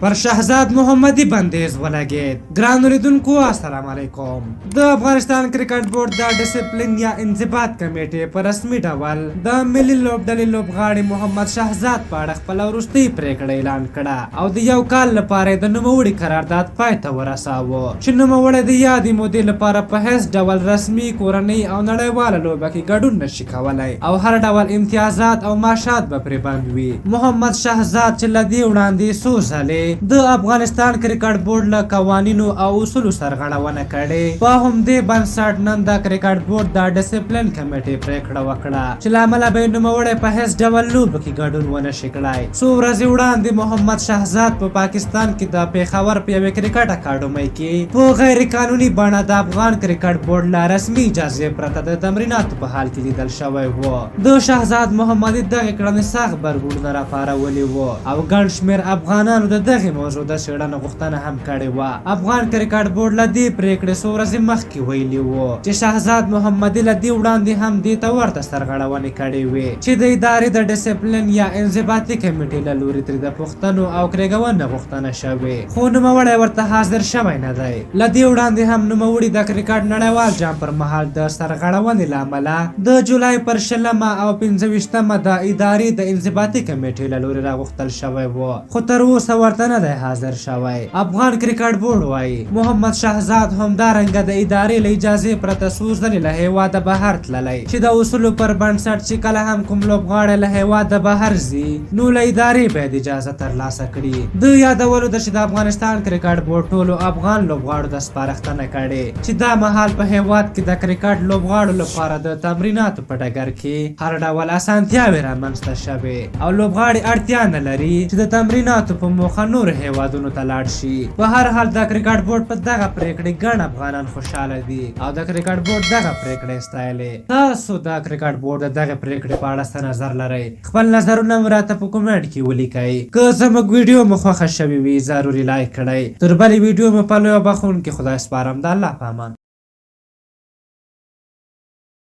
پر شهزاد محمدي بندیز ولګید. ګران اوریدونکو السلام علیکم. د افغانستان کرکټ بورډ د ډیسپلین یا انضباط کمیټې په رسمي ډول د ملي لوبډلې لوبغاړي محمد شهزاد په اړه خپله وروستۍ پریکړه اعلان کړه او د یو کال لپاره د نوموړي قرارداد پای ته ورساوه چې نوموړی د یادې مودې لپاره په هیڅ ډول رسمي کورنۍ او نړیواله لوبه کې ګډون نشي کولی او هر ډول امتیازات او معاشات به پرې بند وي. محمد شهزاد چې له دې وړاندې څو ځلې د افغانستان کرکټ بورډ له قوانینو او اصولو سرغړونه کړې، په همدې بنسټ نن د کرکټ بورډ د ډیسپلین کمیټې پریکړه وکړه چې له امله به نوموړی په هیڅ ډول لوبو کې ګډون ونه شي کړی. څو ورځې وړاندې محمد شهزاد په پاکستان کې د پیښور په یوې کرکټ اکاډمۍ کې په غیر قانوني بڼه د افغان کرکټ بورډ له رسمي اجازې پرته د تمریناتو په حال کې لیدل شوی و. د شهزاد محمدي دغې کړنې سخت غبرګونونه راپارولي وو او ګڼ شمېر افغانانو د دغې موضوع د څېړنې غوښتنه هم کړې وه. افغان کرکټ بورډ له دې پرېکړې څو ورځې مخکې ویلي وو چې شهزاد محمدي له دې وړاندې هم دې ته ورته سرغړونې کړې وې چې د ادارې د ډیسپلین یا انضباطي کمیټې له لوري ترې د پوښتنو او کرېږونې غوښتنه شوې، خو نوموړی ورته حاضر شوی نه دی. له دې وړاندې هم نوموړي د کرکټ نړیوال جام پر مهال د سرغړونې له امله د جولای پر 20 او 25 د ادارې د انضباطي کمیټې له لوري راغوښتل شوی و، خو تر اوسه ورته نه دی حاضر شوی. افغان کرکټ بورډ وایي محمد شهزاد همدارنګه د ادارې له اجازې پرته څو ځلې له هېواده بهر تللی چې د اصولو پر بنسټ چې کله هم کوم لوبغاړی له هېواده بهر ځي نو له ادارې باید اجازه ترلاسه کړي. د یادولو ده چې د افغانستان کرکټ بورډ ټولو افغان لوبغاړو ته سپارښتنه کړې چې دا مهال په هېواد کې د کرکټ لوبغاړو لپاره د تمریناتو په ډګر کې هر ډول اسانتیاوې رامنځته شوې او لوبغاړي اړتیا نه لري چې د تمریناتو په موخه نورو هېوادونو ته لاړ شي. په هر حال د کرکټ بورډ په دغه پریکړې ګڼ افغانان خوشحاله دي او د کرکټ بورډ دغه پریکړې ستایلې. تاسو د کرکټ بورډ د دغه پریکړې په اړه څه نظر لرئ؟ خپل نظرونه مو راته په کومنټ کې ولیکئ. که زموږ ویډیو مو خوښه شوې وي ضروري لایک کړئ. تر بلې ویډیو مو په لویو بخښونکي خدای سپارم. د الله په امان.